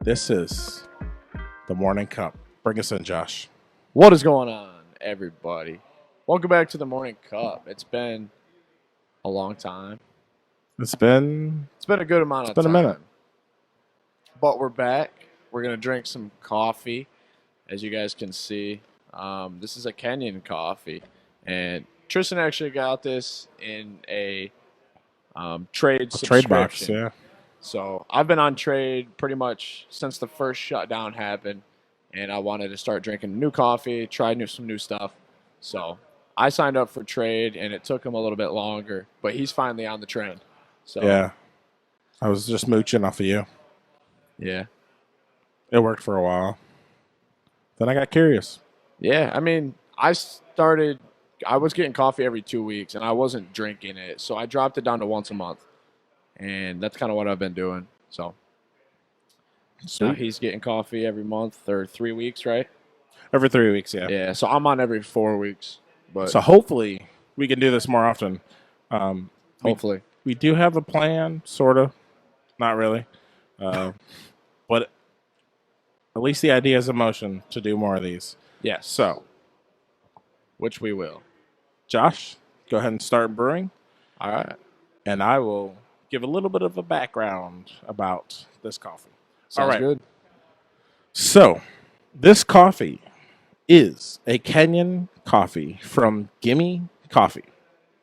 This is the Morning Cup. Bring us in, Josh. What is going on, everybody? Welcome back to the Morning Cup. It's been a long time. It's been It's been a good amount it's of been a minute. time, but we're back. We're gonna drink some coffee, as you guys can see. This is a Kenyan coffee, and Tristan actually got this in a trade A trade box, subscription. yeah. So I've been on trade pretty much since the first shutdown happened, and I wanted to start drinking new coffee, try some new stuff. So I signed up for trade, and it took him a little bit longer, but he's finally on the train. So Yeah. I was just mooching off of you. yeah, It worked for a while. Then I got curious. yeah. I mean, I started. I was getting coffee every 2 weeks, and I wasn't drinking it, so I dropped it down to once a month, and that's kind of what I've been doing. So now Sweet. he's getting coffee every month or 3 weeks, right? Every 3 weeks, yeah. Yeah, so I'm on every 4 weeks, but So hopefully we can do this more often. We hopefully, we do have a plan, sort of. Not really. Uh, but at least the idea is in motion to do more of these. yes. So, Which we will. Josh, go ahead and start brewing, All right, and I will give a little bit of a background about this coffee. All sounds right. good. So, this coffee is a Kenyan coffee from Gimmie Coffee.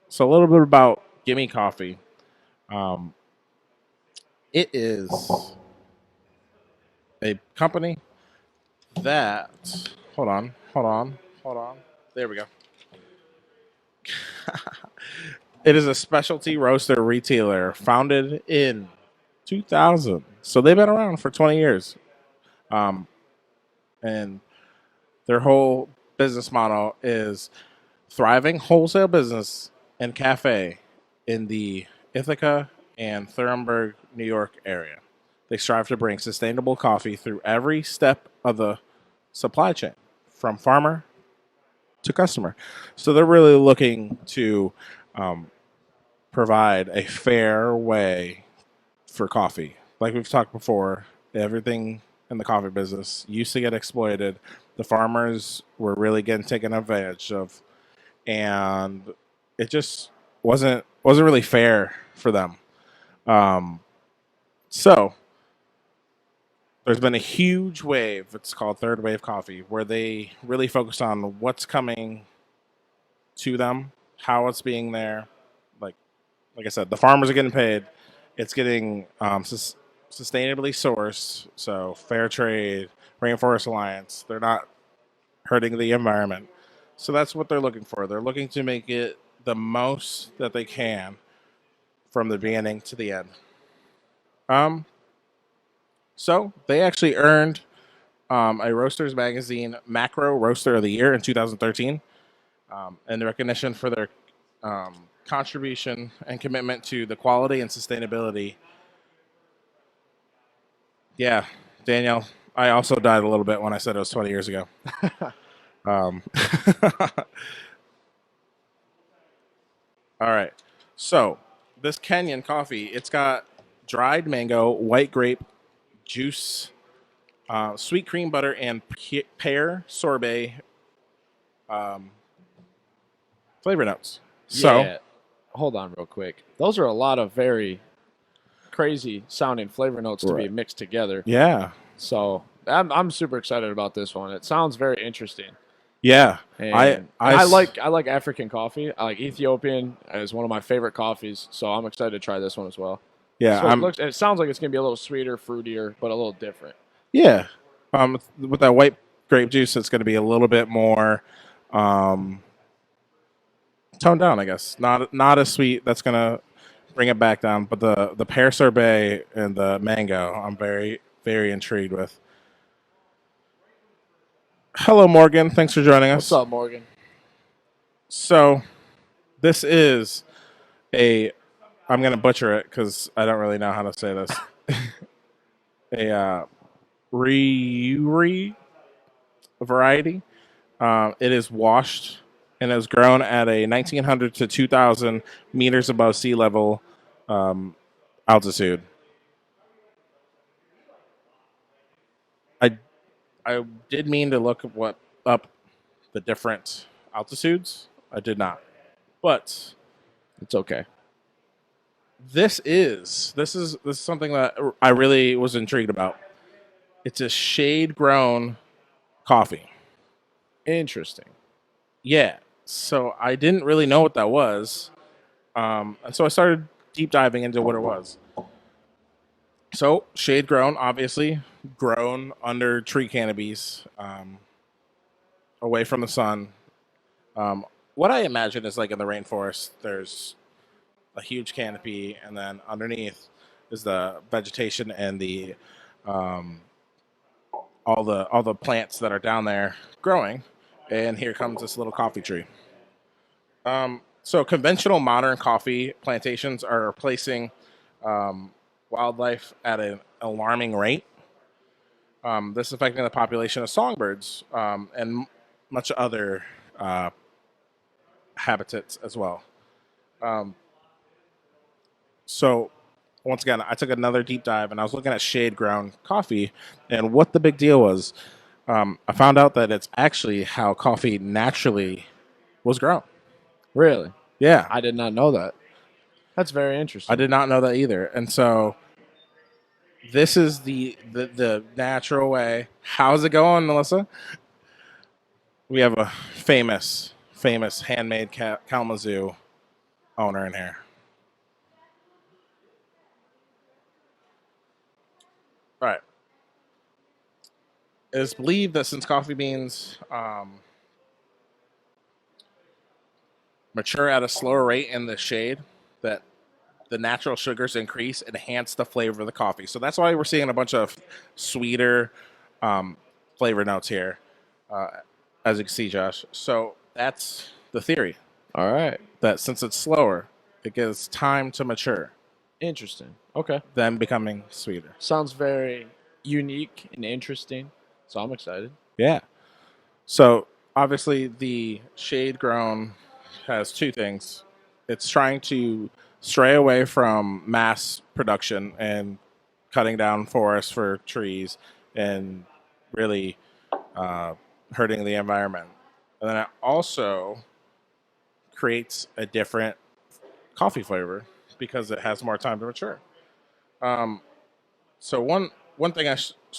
So, a little bit about Gimmie Coffee. Um, it is a company that. Hold on. There we go. It is a specialty roaster retailer founded in 2000. So, they've been around for 20 years. Um, and their whole business model is thriving wholesale business and cafe in the Ithaca and Thurmberg, New York area. They strive to bring sustainable coffee through every step of the supply chain, from farmer to customer. So they're really looking to um, provide a fair way for coffee. Like we've talked before, everything in the coffee business used to get exploited. The farmers were really getting taken advantage of, and it just wasn't really fair for them. Um, so there's been a huge wave. It's called third wave coffee, where they really focus on what's coming to them, how it's being there. Like like I said, the farmers are getting paid. It's getting sustainably sourced, so fair trade, rainforest alliance. They're not hurting the environment. So that's what they're looking for. They're looking to make it the most that they can from the beginning to the end. Um, so they actually earned a Roasters Magazine Macro Roaster of the Year in 2013, and the recognition for their contribution and commitment to the quality and sustainability. Yeah, Danielle, I also died a little bit when I said it was 20 years ago. Um, all right. So, this Kenyan coffee, it's got dried mango, white grape juice, sweet cream butter, and pear sorbet um, flavor notes. So, Yeah, hold on real quick. Those are a lot of very crazy sounding flavor notes to be right. mixed together. Yeah. So I'm super excited about this one. It sounds very interesting, Yeah. I, and I, s- I like African coffee. I like Ethiopian as one of my favorite coffees. So I'm excited to try this one as well. yeah, So it sounds like it's gonna be a little sweeter, fruitier, but a little different. yeah. With that white grape juice, it's going to be a little bit more, um, toned down, I guess. Not as sweet. That's going to bring it back down. But the pear sorbet and the mango, I'm very intrigued with. Hello, Morgan. Thanks for joining What's us. up, Morgan? So this is a. I'm going to butcher it because I don't really know how to say this. A Ryuri variety. It is washed and is grown at a 1900 to 2000 meters above sea level um, altitude. I did mean to look up the different altitudes. I did not, but It's okay. this is something that I really was intrigued about. It's a shade grown coffee. Interesting. Yeah. So I didn't really know what that was. And so I started deep diving into what it was. So shade grown, obviously, grown under tree canopies, away from the sun. What I imagine is like in the rainforest, there's a huge canopy, and then underneath is the vegetation and the um, all the plants that are down there growing. And here comes this little coffee tree. So conventional modern coffee plantations are replacing wildlife at an alarming rate. This is affecting the population of songbirds and much other uh, habitats as well. Um, so once again, I took another deep dive and I was looking at shade ground coffee and what the big deal was. I found out that it's actually how coffee naturally was grown. Really? Yeah, I did not know that. That's very interesting. I did not know that either. And so this is the natural way. How's it going, Melissa? We have a famous handmade Kalamazoo owner in here. All right. It is believed that since coffee beans mature at a slower rate in the shade, that the natural sugars increase and enhance the flavor of the coffee. So that's why we're seeing a bunch of sweeter um, flavor notes here, uh, as you can see, Josh. So that's the theory, All right. that since it's slower, it gives time to mature, Interesting. Okay. then becoming sweeter. Sounds very unique and interesting. So I'm excited. Yeah. So obviously, the shade grown has two things. It's trying to stray away from mass production and cutting down forests for trees and really hurting the environment. And then it also creates a different coffee flavor because it has more time to mature. Um, so one thing I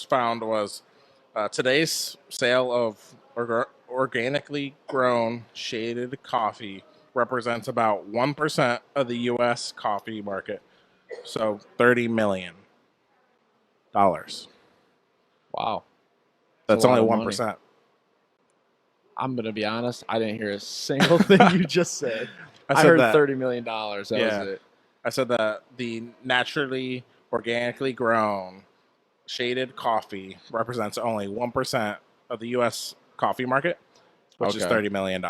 found was today's sale of organically grown shaded coffee represents about 1% of the U.S. coffee market. So $30 million. Wow. That's a lot only of money. 1%. I'm gonna be honest. I didn't hear a single thing you just said. I said heard that. $30 million. That was it. I said that the naturally organically grown shaded coffee represents only 1% of the U.S. coffee market, which is Okay. $30 million.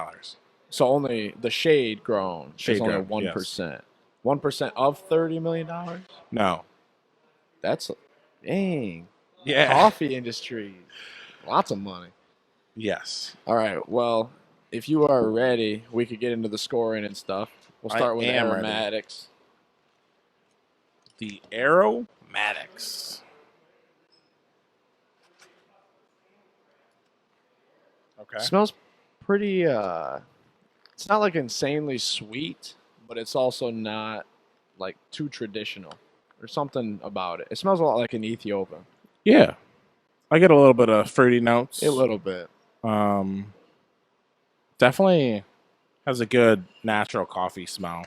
So only the shade grown Shade is only grown, yes. 1%. 1% of $30 million. No. That's dang. Yeah. Coffee industry, lots of money. Yes. All right. Well, if you are ready, we could get into the scoring and stuff. We'll start with am ready. aromatics. The aromatics. Okay. Smells pretty. It's not like insanely sweet, but it's also not like too traditional. There's something about it. It smells a lot like an Ethiopian. Yeah. I get a little bit of fruity notes. A little bit. Definitely has a good natural coffee smell.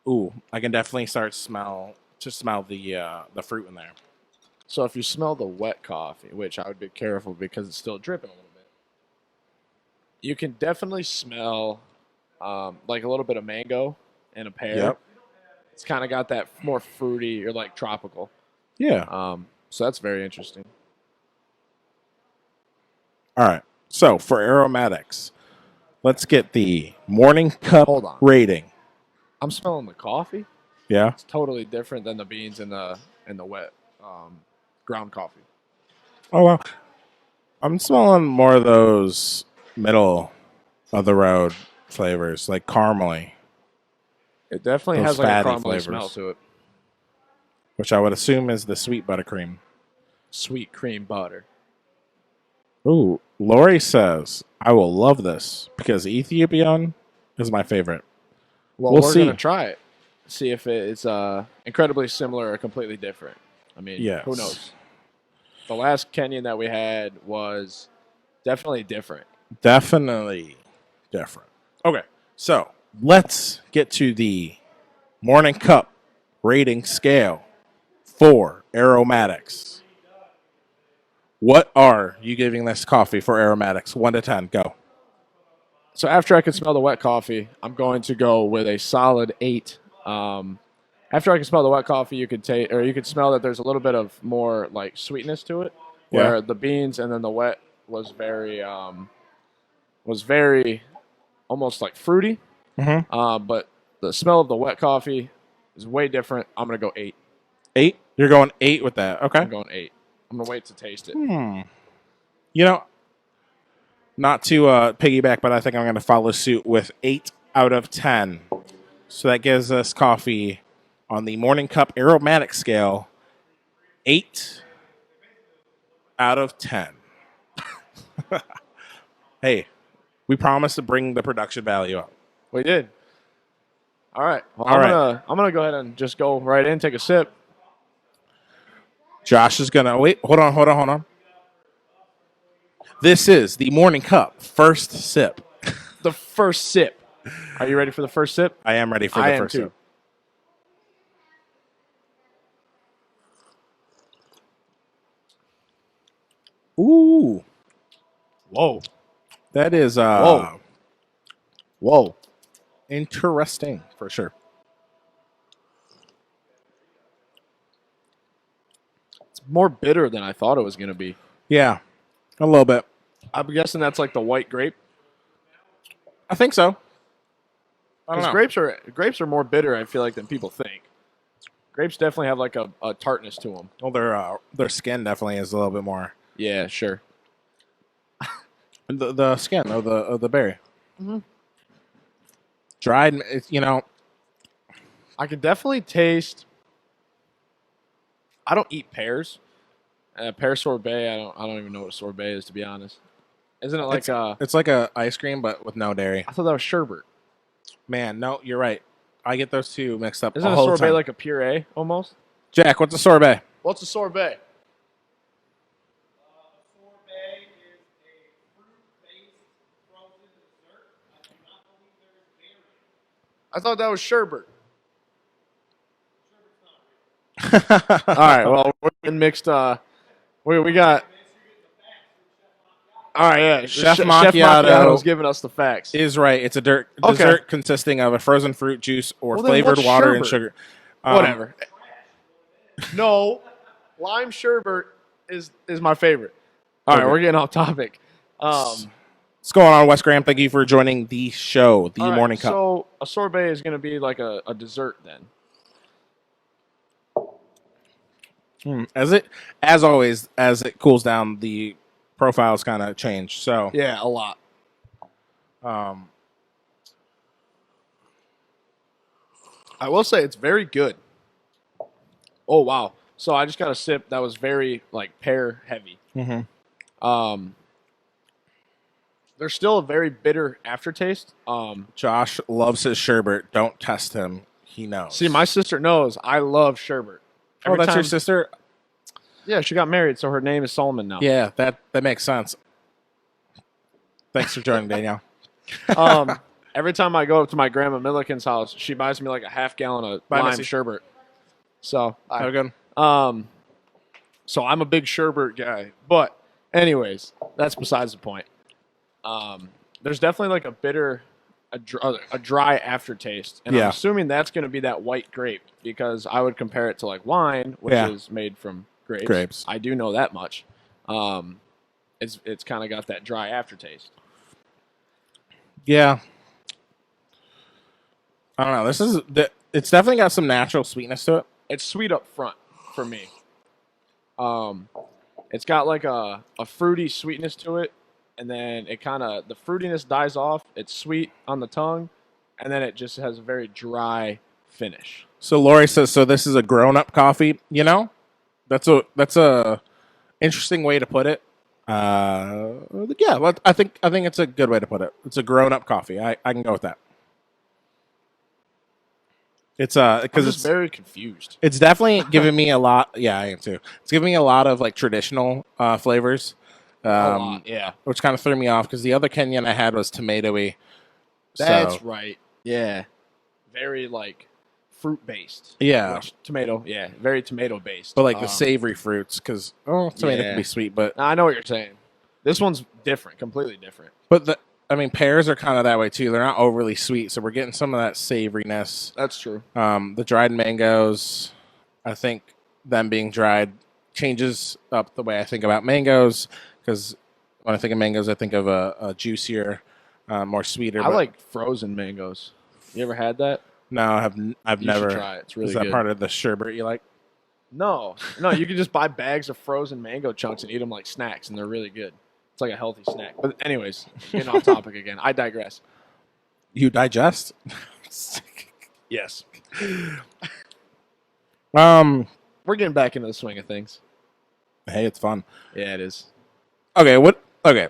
Ooh, I can definitely smell the fruit in there. So if you smell the wet coffee, which I would be careful because it's still dripping a little bit, you can definitely smell like a little bit of mango and a pear. Yep. It's kind of got that more fruity or like tropical. Yeah. So that's very interesting. All right. So for aromatics, let's get the morning cup Hold on. rating. I'm smelling the coffee. Yeah. It's totally different than the beans in the wet ground coffee. Oh well. I'm smelling more of those middle of the road flavors, like caramely, It definitely Those has like a fatty caramely flavors. smell to it. which I would assume is the sweet buttercream. Sweet cream butter. Ooh, Lori says, I will love this because Ethiopian is my favorite. Well, We'll we're see. going to try it. See if it's incredibly similar or completely different. I mean, Yes. who knows? The last Kenyan that we had was definitely different. Definitely different. Okay, so let's get to the Morning Cup rating scale for aromatics. What are you giving this coffee for aromatics? 1 to 10, go. So after I can smell the wet coffee, I'm going to go with a solid 8. After I can smell the wet coffee, you could take, or you could smell that there's a little bit of more like sweetness to it, where the beans and then the wet was very almost like fruity. Mm-hmm. But the smell of the wet coffee is way different. I'm gonna go 8. 8? You're going 8 with that. Okay. I'm going 8. I'm gonna wait to taste it. You know, not to piggyback, but I think I'm going to follow suit with 8 out of 10. So that gives us coffee on the Morning Cup aromatic scale 8 out of 10. Hey, we promised to bring the production value up. We did. All right. Well, All I'm gonna go ahead and just go right in, take a sip. Josh is going to wait. Hold on. This is the Morning Cup first sip. The first sip. Are you ready for the first sip? I am ready for the first sip. Ooh. Whoa. That is Whoa. Interesting for sure. It's more bitter than I thought it was gonna be. Yeah. A little bit. I'm guessing that's like the white grape. I think so. I don't know. Because grapes are more bitter, I feel like, than people think. Grapes definitely have like a tartness to them. Well, their skin definitely is a little bit more. Yeah, sure. The skin of the berry. Dried, I can definitely taste. I don't eat pears. Pear sorbet. I don't even know what a sorbet is, to be honest. Isn't it like it's like a ice cream but with no dairy? I thought that was sherbet. Man, no, you're right. I get those two mixed up. Isn't a sorbet like a puree almost? Jack, what's a sorbet? What's a sorbet? Sorbet is a fruit-based frozen dessert. I do not believe there is berry. I thought that was sherbet. All right. Well, we're getting mixed. We got. All right. Yeah. Chef Chef Macchiato is giving us the facts. is right. It's a dessert consisting of a frozen fruit juice or Well, then flavored what's water and sherbet? sugar. Whatever. No, lime sherbet is my favorite. All right, Okay. we're getting off topic. What's going on, Wes Graham? Thank you for joining the show, the All right, Morning Cup. So a sorbet is going to be like a dessert then. As always, as it cools down, the profiles kind of change. So Yeah, a lot. I will say it's very good. Oh wow! So I just got a sip that was very like pear heavy. There's still a very bitter aftertaste. Josh loves his sherbet. Don't test him. He knows. See, my sister knows I love sherbet. Oh, that's your sister? Yeah, she got married, so her name is Solomon now. Yeah, that makes sense. Thanks for joining, Danielle. Every time I go up to my grandma Milliken's house, she buys me like a half gallon of Bye, lime Missy. sherbet. So Have a good so I'm a big sherbet guy. But anyways, that's besides the point. There's definitely like a bitter, a dry aftertaste, and I'm Yeah. assuming that's going to be that white grape because I would compare it to like wine, which Yeah. is made from grapes. Grapes. I do know that much. It's kind of got that dry aftertaste. Yeah. I don't know. It's definitely got some natural sweetness to it. It's sweet up front for me. It's got like a fruity sweetness to it, and then it kind of the fruitiness dies off. It's sweet on the tongue, and then it just has a very dry finish. So Lori says, so this is a grown-up coffee. You know, that's a interesting way to put it. Yeah, I think it's a good way to put it. It's a grown-up coffee. I can go with that. It's I'm because just very confused. it's definitely giving me a lot. Yeah, I am too. It's giving me a lot of like traditional flavors, A lot, yeah. which kind of threw me off because the other Kenyan I had was tomatoey. That's So right. Yeah. Very like fruit based. yeah, Tomato. Yeah. Very tomato based. but like the savory fruits because tomato can Yeah. be sweet, but I know what you're saying. This one's different, completely different. pears are kind of that way too. They're not overly sweet, so we're getting some of that savoriness. That's true. The dried mangoes, I think them being dried changes up the way I think about mangoes because when I think of mangoes, I think of a juicier, more sweeter. I like frozen mangoes. You ever had that? No, I've You never. should try it. It's really Is that good. part of the sherbet you like? No, you can just buy bags of frozen mango chunks and eat them like snacks, and they're really good. It's like a healthy snack. But anyways, getting off topic again. I digress. You digest? Yes. Hey, We're getting back into the swing of things. it's fun. Yeah, it is. Okay, Okay,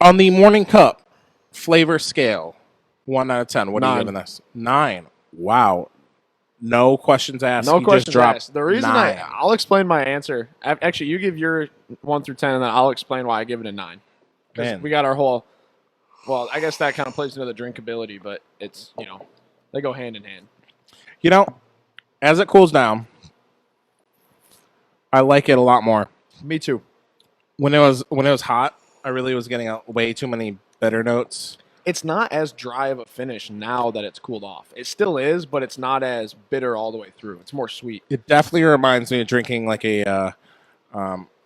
on the morning cup flavor scale, 1 out of 10. What are you 9. giving this? 9. Wow. No questions asked. No You questions just dropped asked. The reason 9. I'll explain my answer. Actually, you give your 1 through 10, and then I'll explain why I give it a 9. Because Man. we got our whole. Well, I guess that kind of plays into the drinkability, but it's they go hand in hand. As it cools down, I like it a lot more. Me too. When it was hot, I really was getting way too many bitter notes. It's not as dry of a finish now that it's cooled off. It still is, but it's not as bitter all the way through. It's more sweet. It definitely reminds me of drinking like a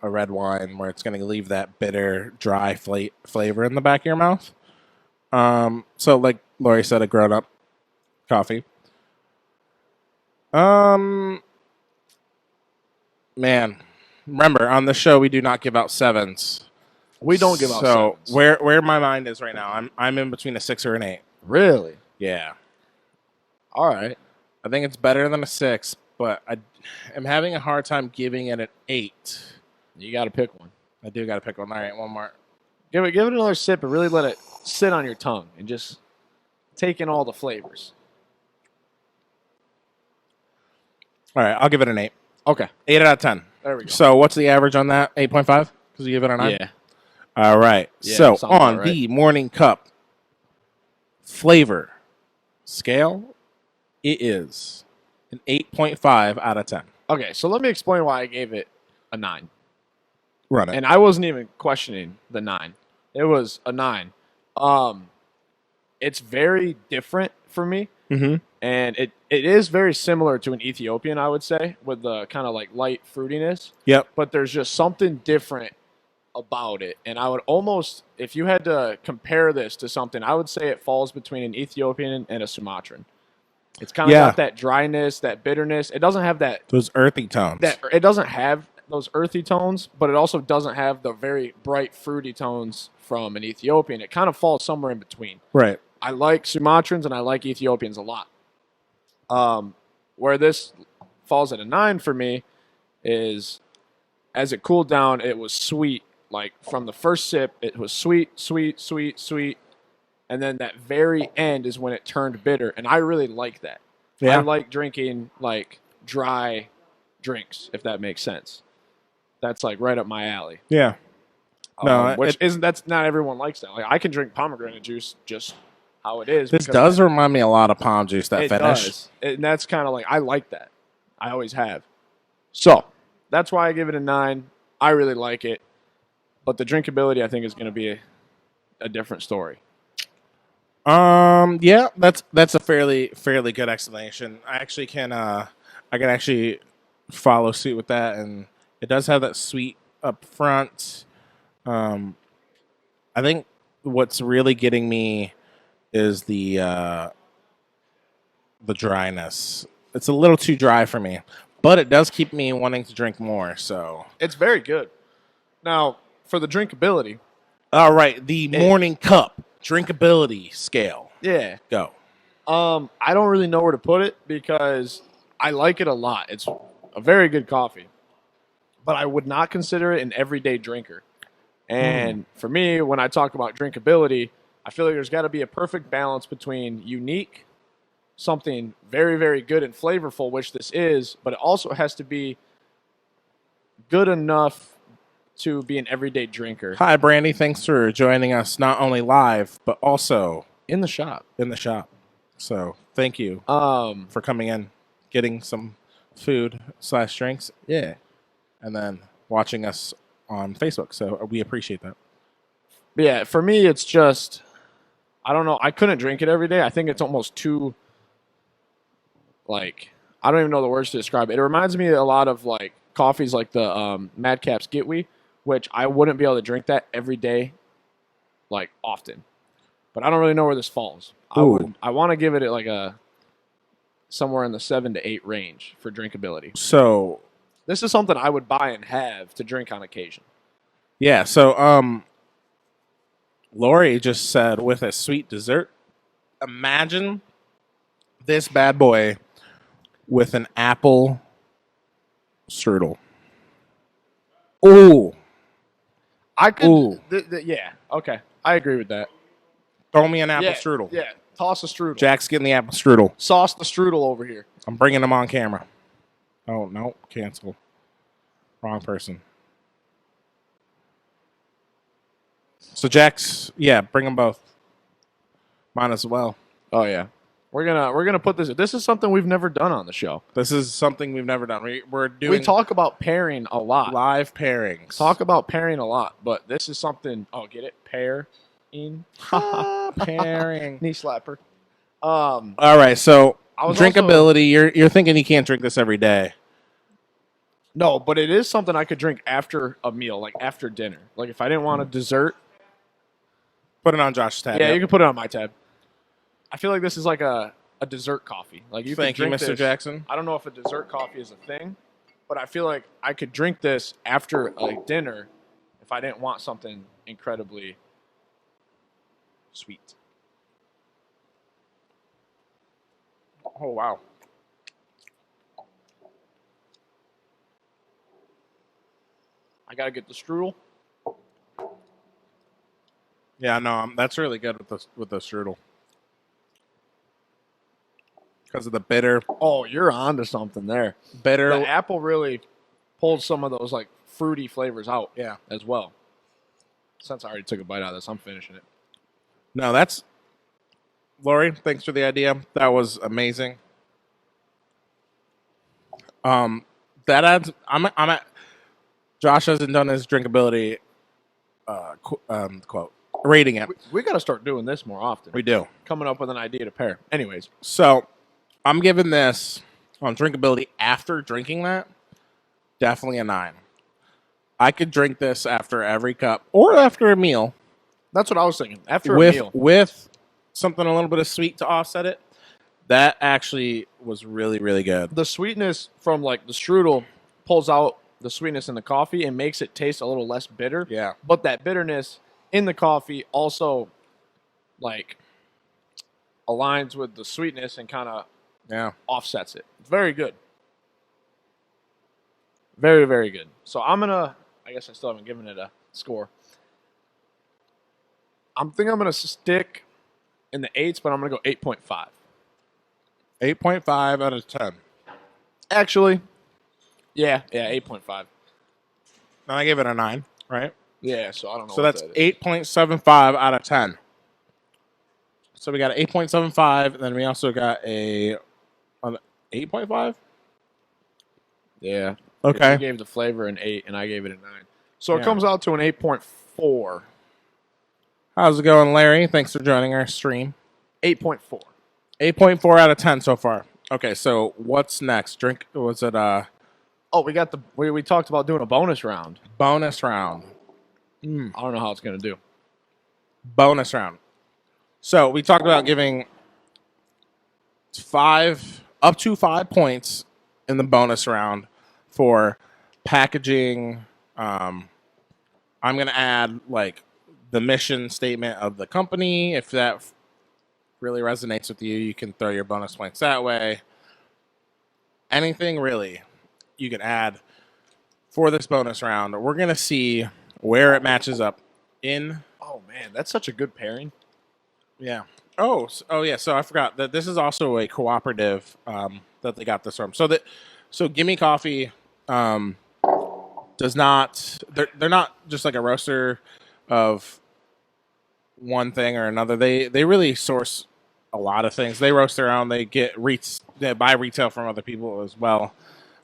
red wine where it's going to leave that bitter, dry flavor in the back of your mouth. So like Lori said, a grown-up coffee. Man, remember on the show we do not give out 7s. We don't give out So 7s. where my mind is right now, I'm in between a 6 or an 8. Really? Yeah, All right. I think it's better than a 6, but I am having a hard time giving it an 8. You got to pick one. I do got to pick one. All right, one more. Give it another sip and really let it sit on your tongue and just take in all the flavors. All right, I'll give it an 8. Okay. 8 out of 10. There we go. So what's the average on that? 8.5? Because you give it a 9? Yeah. All right. Yeah, So sounds about on right. the morning cup flavor scale, it is an 8.5 out of 10. Okay, so let me explain why I gave it a 9. Run it. And I wasn't even questioning the 9. It was a 9. It's very different for me. Mm-hmm. And it is very similar to an Ethiopian, I would say, with the kind of like light fruitiness. Yep. But there's just something different about it. And I would almost, if you had to compare this to something, I would say it falls between an Ethiopian and a Sumatran. It's kind of got that dryness, that bitterness. It doesn't have Those earthy tones. it doesn't have those earthy tones, but it also doesn't have the very bright fruity tones from an Ethiopian. It kind of falls somewhere in between. Right. I like Sumatrans and I like Ethiopians a lot. Where this falls at a 9 for me is as it cooled down, it was sweet. Like from the first sip, it was sweet, sweet, sweet, sweet. And then that very end is when it turned bitter. And I really like that. Yeah. I like drinking like dry drinks, if that makes sense. That's like right up my alley. Yeah. No, That's not everyone likes that. Like I can drink pomegranate juice just how it is. This because does remind me a lot of palm juice, that it finish. does. And that's kind of like, I like that. I always have. So that's why I give it a 9. I really like it. But the drinkability, I think, is going to be a different story. Yeah, that's a fairly good explanation. I actually can actually follow suit with that, and it does have that sweet up front. I think what's really getting me is the dryness. It's a little too dry for me, but it does keep me wanting to drink more. So It's very good. Now, for the drinkability, all right, the morning cup drinkability scale. yeah. Go. I don't really know where to put it because I like it a lot. It's a very good coffee, but I would not consider it an everyday drinker. And for me, when I talk about drinkability, I feel like there's got to be a perfect balance between unique, something very, very good and flavorful, which this is, but it also has to be good enough to be an everyday drinker Hi, Brandy. Thanks for joining us not only live, but also in the shop. in the shop. So thank you Um, for coming in, getting some food / drinks. Yeah. And then watching us on Facebook. So we appreciate that. but yeah, for me, it's just, I don't know. I couldn't drink it every day. I think it's almost too, like, I don't even know the words to describe it. It reminds me a lot of like coffees like the Madcap's Gitwe, which I wouldn't be able to drink that every day, like often. But I don't really know where this falls. I want to give it like a somewhere in the 7 to 8 range for drinkability. So This is something I would buy and have to drink on occasion. yeah, so Lori just said with a sweet dessert. Imagine this bad boy with an apple strudel. Ooh. I could, Ooh. yeah, okay, I agree with that. Throw me an apple Yeah, strudel. yeah, toss a strudel. Jack's getting the apple strudel. Sauce the strudel over here. I'm bringing him on camera. Oh, no. Cancel. Wrong person. So Jack's, yeah, bring them both. Mine as well. Oh yeah, we're gonna put this. This is something we've never done on the show. This is something we've never done. We're doing We talk about pairing a lot. live pairings. Talk about pairing a lot, but this is something. Oh, get it? Pairing. pairing. Knee slapper. All right, so I was drinkability. You're thinking you can't drink this every day. No, but it is something I could drink after a meal, like after dinner. Like if I didn't want a dessert, Put it on Josh's tab. yeah, Yep. you can put it on my tab. I feel like this is like a dessert coffee. Like you Thank could you, drink Mr. this- Jackson. I don't know if a dessert coffee is a thing, but I feel like I could drink this after like dinner if I didn't want something incredibly sweet. Oh wow. I gotta get the strudel. Yeah, no, that's really good with the strudel because of the bitter. Oh, you're onto something there. Bitter. The apple really pulled some of those like fruity flavors out Yeah. as well. Since I already took a bite out of this, I'm finishing it. No, that's Lori. Thanks for the idea. That was amazing. That adds. I'm at. Josh hasn't done his drinkability. Quote rating it. We got to start doing this more often. We do. Coming up with an idea to pair. Anyways, So, I'm giving this on drinkability after drinking that. Definitely a 9. I could drink this after every cup or after a meal. that's what I was thinking. After a with meal, with something a little bit of sweet to offset it. That actually was really, really good. the sweetness from like the strudel pulls out the sweetness in the coffee and makes it taste a little less bitter. Yeah. But that bitterness in the coffee also like aligns with the sweetness and kind of Yeah. offsets it. It's very good. Very, very good. So I guess I still haven't given it a score. I'm gonna stick in the 8s, but I'm gonna go 8.5. 8.5 out of 10. Actually, yeah, 8.5. And I gave it a 9, right? Yeah, so I don't know. So what that's that is. 8.75 out of 10. So we got an 8.75, and then we also got an 8.5? Yeah. Okay. You gave the flavor an 8, and I gave it a 9. So Yeah. it comes out to an 8.4. How's it going, Larry? Thanks for joining our stream. 8.4. 8.4 out of 10 so far. Okay, so what's next? Was it a Oh, we got we talked about doing a bonus round. bonus round? I don't know how it's gonna do. Bonus round. So we talked about giving up to 5 points in the bonus round for packaging. I'm going to add like the mission statement of the company. If that really resonates with you, you can throw your bonus points that way. Anything really you can add for this bonus round. We're going to see where it matches up in. Oh man, that's such a good pairing. Yeah. Oh yeah. So I forgot that this is also a cooperative that they got this from. So Gimmie Coffee does not. They're not just like a roaster of one thing or another. They really source a lot of things. They roast their own. They buy retail from other people as well.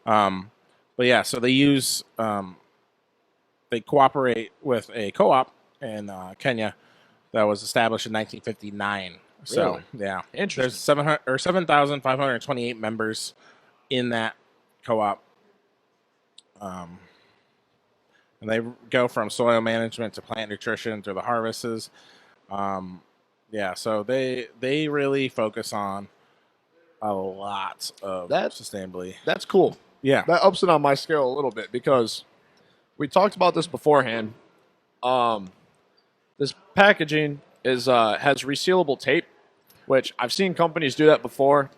But yeah, so they cooperate with a co-op in Kenya that was established in 1959. So Really? yeah, Interesting. there's 7,528 members in that co-op, and they go from soil management to plant nutrition through the harvests. Yeah, so they really focus on a lot of sustainability. That's cool. Yeah, That ups it on my scale a little bit because we talked about this beforehand. This packaging has resealable tape, which I've seen companies do that before,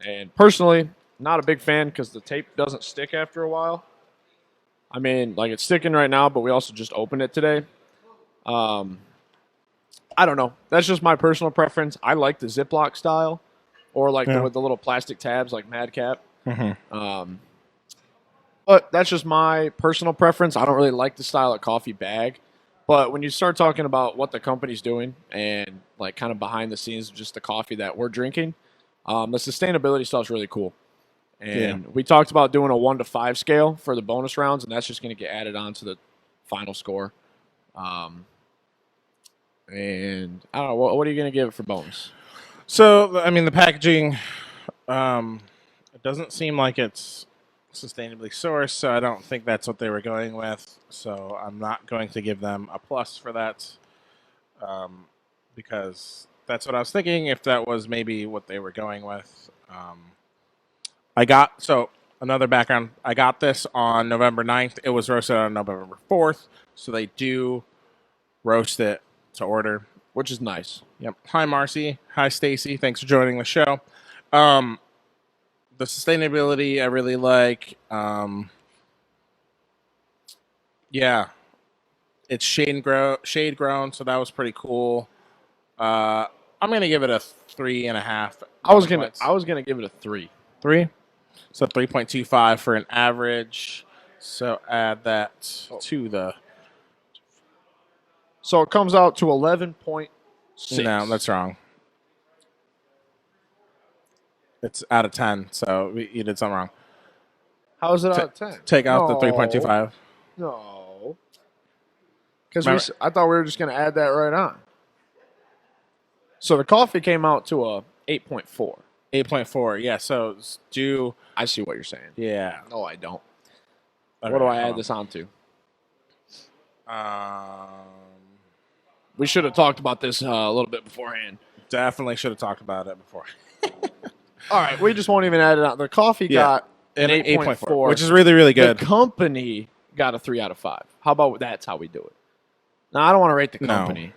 and personally, not a big fan because the tape doesn't stick after a while. I mean, like it's sticking right now, but we also just opened it today. I don't know. That's just my personal preference. I like the Ziploc style, or like with the little plastic tabs, like Madcap. But that's just my personal preference. I don't really like the style of coffee bag. But when you start talking about what the company's doing and like kind of behind the scenes of just the coffee that we're drinking, the sustainability stuff is really cool. And we talked about doing a 1 to 5 scale for the bonus rounds, and that's just going to get added on to the final score. And I don't know, what are you going to give it for bonus? So I mean, the packaging, it doesn't seem like it's sustainably sourced, so I don't think that's what they were going with. So I'm not going to give them a plus for that, because that's what I was thinking. If that was maybe what they were going with, another background. I got this on November 9th. It was roasted on November 4th, so they do roast it to order, Which is nice. Yep. Hi, Marcy. Hi, Stacy. Thanks for joining the show. The sustainability I really like. Yeah, it's shade grown, so that was pretty cool. I'm gonna give it a 3.5. I was gonna give it a 3. 3, so 3.25 for an average. So add that to the. So it comes out to 11.6. No, that's wrong. It's out of 10, so you did something wrong. How is it out of 10? Take out the 3.25. No. Because I thought we were just going to add that right on. So the coffee came out to a 8.4. 8.4, yeah. So do. I see what you're saying. Yeah. No, I don't. Okay, What do I add this on to? We should have talked about this a little bit beforehand. Definitely should have talked about it before. All right, we just won't even add it on. The coffee got an 8.4, which is really, really good. The company got a 3 out of 5. How about that's how we do it? Now, I don't want to rate the company.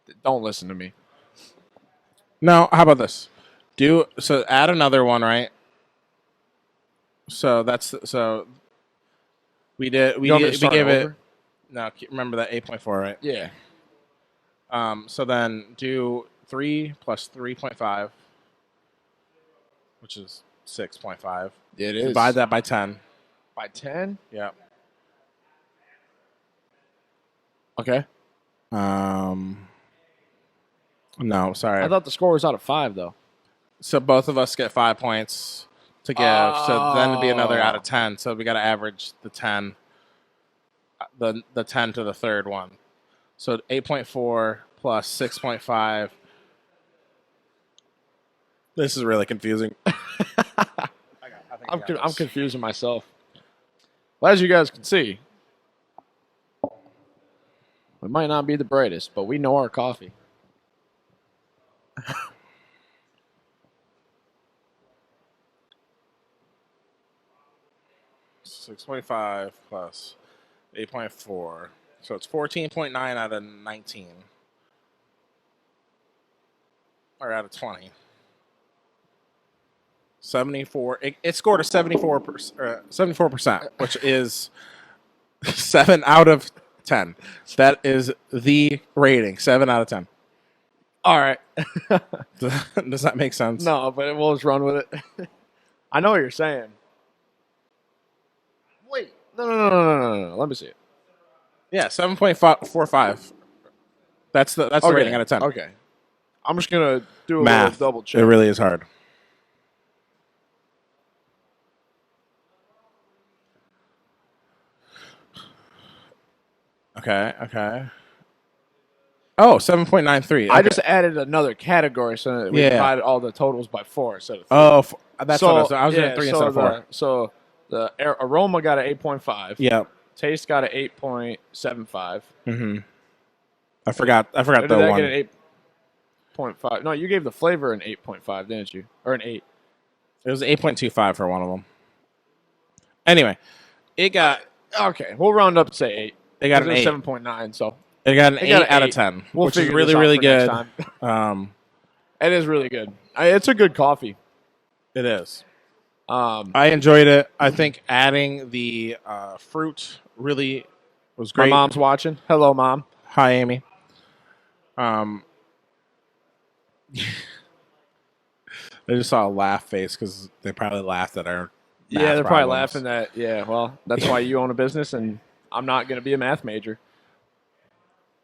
No. Don't listen to me. No, how about this? Add another one, right? So we gave it. No, remember that 8.4, right? Yeah. So then do 3 plus 3.5, which is 6.5. It is. Divide that by 10. By 10? Yeah. Okay. No, sorry. I thought the score was out of 5, though. So both of us get 5 points to give. So then it'd be another out of 10. So we got to average the 10. The 10 to the third one. So 8.4 plus 6.5. This is really confusing. I'm confusing myself. Well, as you guys can see, we might not be the brightest, but we know our coffee. 6.5 plus 8.4. So it's 14.9 out of 19. Or out of 20. 74. It scored a 74%, which is 7 out of 10. That is the rating. 7 out of 10. All right. Does that make sense? No, but we'll just run with it. I know what you're saying. Wait. No. Let me see it. Yeah, 7.45. That's the rating out of 10. Okay. I'm just going to do a Math. little double check. It really is hard. Okay. Oh, 7.93. Okay. I just added another category so that we divided all the totals by 4 instead of 3. Oh, that's what I was doing 3 instead of 4. So the aroma got an 8.5. Yeah. Taste got an 8.75. Mm-hmm. I forgot Or the did that one. get an 8.5? No, you gave the flavor an 8.5, didn't you? Or an 8. It was 8.25 for one of them. Anyway, it got Okay, we'll round up to say 8. It got an 8. 7.9, so It got an 8 got an out of 8. 10, We'll which is figure really, this out really for next good. time. It is really good. It's a good coffee. It is. My I enjoyed it. I think adding the fruit really was great. mom's watching. Hello, Mom. Hi, Amy. I just saw a laugh face because they probably laughed at our math Yeah, they're probably problems. laughing that. Yeah, well, that's why you own a business, and I'm not going to be a math major.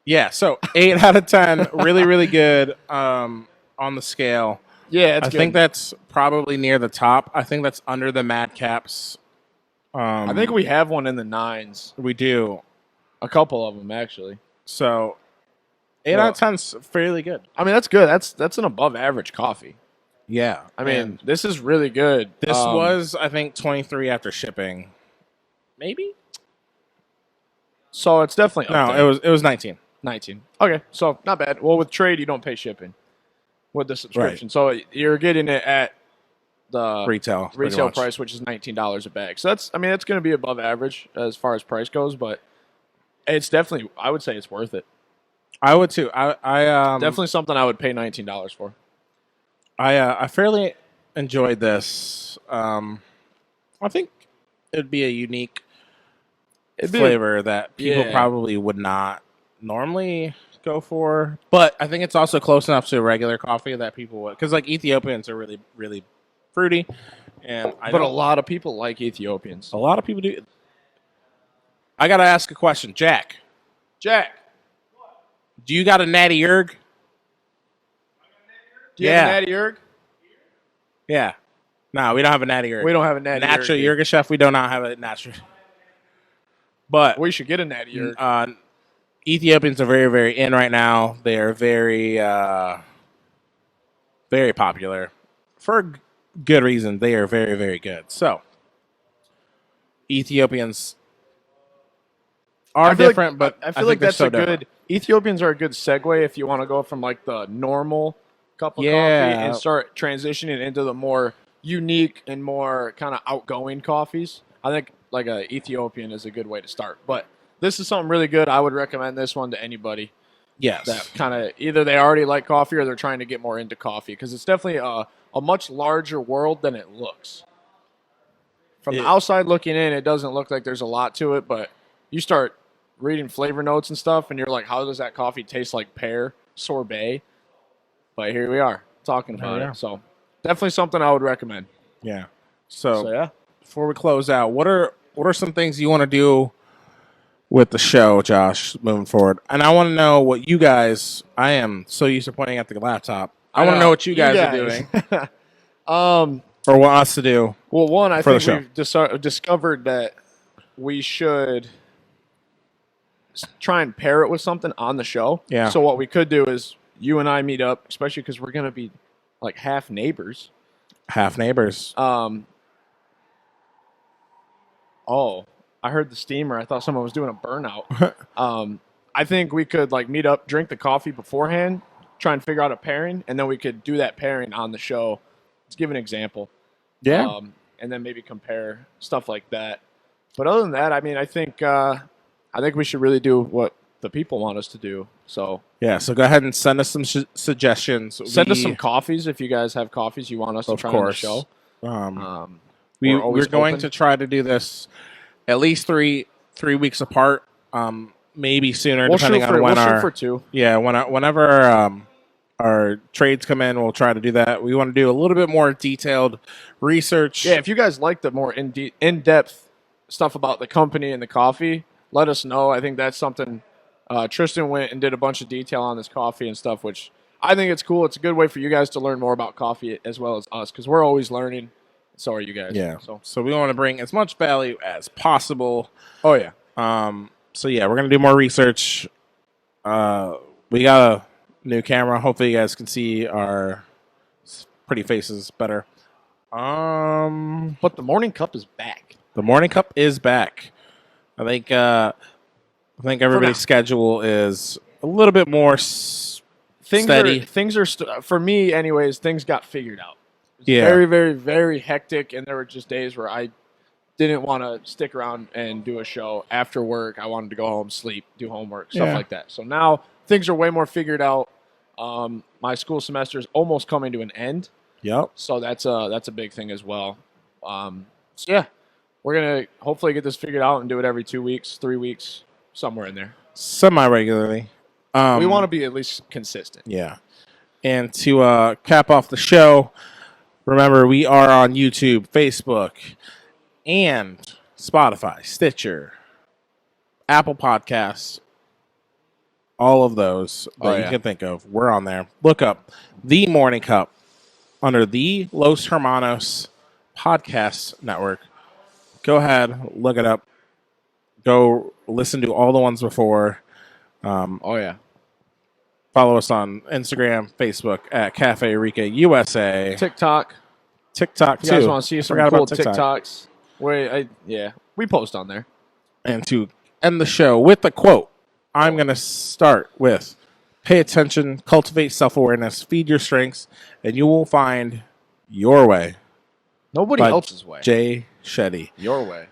Yeah, so 8 out of 10, really, really good on the scale. Yeah, it's I good. think that's probably near the top. I think that's under the Madcaps. I think we have one in the 9s. We do. A couple of them, actually. So 8 out of 10 is fairly good. I mean, that's good. That's an above average coffee. Yeah. I mean, this is really good. This was, I think, 23 after shipping. Maybe? So it's definitely up there. No, it was 19. 19. Okay, so not bad. Well, with trade, you don't pay shipping with the subscription. Right. So you're getting it at the Retail pretty much. price, which is $19 a bag. So that's going to be above average as far as price goes, but it's definitely, I would say it's worth it. I would too. I Definitely something I would pay $19 for. I fairly enjoyed this. I think it'd be a unique flavor that people probably would not normally go for, but I think it's also close enough to a regular coffee that people would, because like Ethiopians are really, really fruity, and But a lot of people like Ethiopians. a lot of people do. I gotta ask a question, Jack. Jack, Do you got a Natty Erg? do you have a Natty Erg? Yeah. No, we don't have a Natty Erg. We don't have a Natty Natural Erg. Yerga Chef. We do not have a natural. But We should get a Natty Erg. Ethiopians are very, very in right now. They are very, very popular for good reason. They are very, very good. So Ethiopians are different, but I feel like they're that's so a good. different. Ethiopians are a good segue if you want to go from like the normal cup of coffee and start transitioning into the more unique and more kind of outgoing coffees. I think like a Ethiopian is a good way to start. But this is something really good. I would recommend this one to anybody Yes. that kind of either they already like coffee or they're trying to get more into coffee because it's definitely a much larger world than it looks. From the outside looking in, it doesn't look like there's a lot to it, but you start reading flavor notes and stuff, and you're like, how does that coffee taste like pear sorbet? But here we are talking about it. So definitely something I would recommend. Yeah. So yeah. Before we close out, what are some things you want to do with the show, Josh, moving forward? And I want to know what you guys. I am so used to pointing at the laptop. I want to know what you guys are doing, or want us to do. Well, one, I for think we've discovered that we should try and pair it with something on the show. Yeah. So what we could do is you and I meet up, especially because we're going to be like half neighbors. Half neighbors. Oh, I heard the steamer. I thought someone was doing a burnout. I think we could like meet up, drink the coffee beforehand, try and figure out a pairing, and then we could do that pairing on the show. Let's give an example. Yeah. And then maybe compare stuff like that. But other than that, I mean, I think we should really do what the people want us to do. So Yeah, so go ahead and send us some suggestions. send us some coffees if you guys have coffees you want us to try on the show. We're going to try to do this at least three weeks apart. maybe sooner, We'll depending shoot on for, when we'll shoot our for 2. whenever our trades come in, we'll try to do that. We want to do a little bit more detailed research. Yeah, if you guys like the more in-depth stuff about the company and the coffee, let us know. I think that's something Tristan went and did a bunch of detail on this coffee and stuff, which I think it's cool. It's a good way for you guys to learn more about coffee as well as us, because we're always learning. So are you guys. Yeah. So we want to bring as much value as possible. oh yeah. So yeah, we're gonna do more research. We got a new camera. Hopefully, you guys can see our pretty faces better. But the morning cup is back. The morning cup is back. I think everybody's schedule is a little bit more steady. Things are for me, anyways. Things got figured out. It was Yeah. very, very, very hectic, and there were just days where I didn't want to stick around and do a show after work. I wanted to go home, sleep, do homework, stuff Yeah. like that. So now things are way more figured out. My school semester is almost coming to an end, Yep. so that's a big thing as well. So yeah, we're gonna hopefully get this figured out and do it every 2 weeks, 3 weeks, somewhere in there. Semi-regularly. We want to be at least consistent. Yeah. And to cap off the show, remember we are on YouTube, Facebook, and Spotify, Stitcher, Apple Podcasts, all of those that you can think of. We're on there. Look up The Morning Cup under the Los Hermanos Podcast Network. Go ahead, look it up. Go listen to all the ones before. Oh yeah. Follow us on Instagram, Facebook at Cafe Rica USA. TikTok. TikTok If you guys too. want to see some Forgot cool about TikTok. TikToks, we post on there. And to end the show with a quote, I'm going to start with pay attention, cultivate self-awareness, feed your strengths, and you will find your way. Nobody by else's way. Jay Shetty. Your way.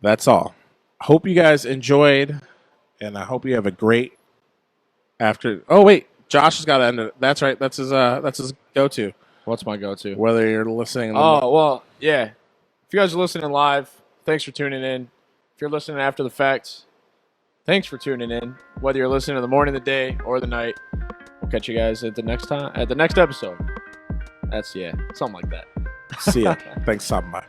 That's all. Hope you guys enjoyed, and I hope you have a great after. Oh wait, Josh has got to end it. That's right. That's his go-to. What's my go-to? Whether you're listening. Well, yeah. If you guys are listening live, thanks for tuning in. If you're listening after the fact, thanks for tuning in. Whether you're listening in the morning, the day, or the night, we'll catch you guys at the next episode. That's something like that. See ya. Thanks for stopping by.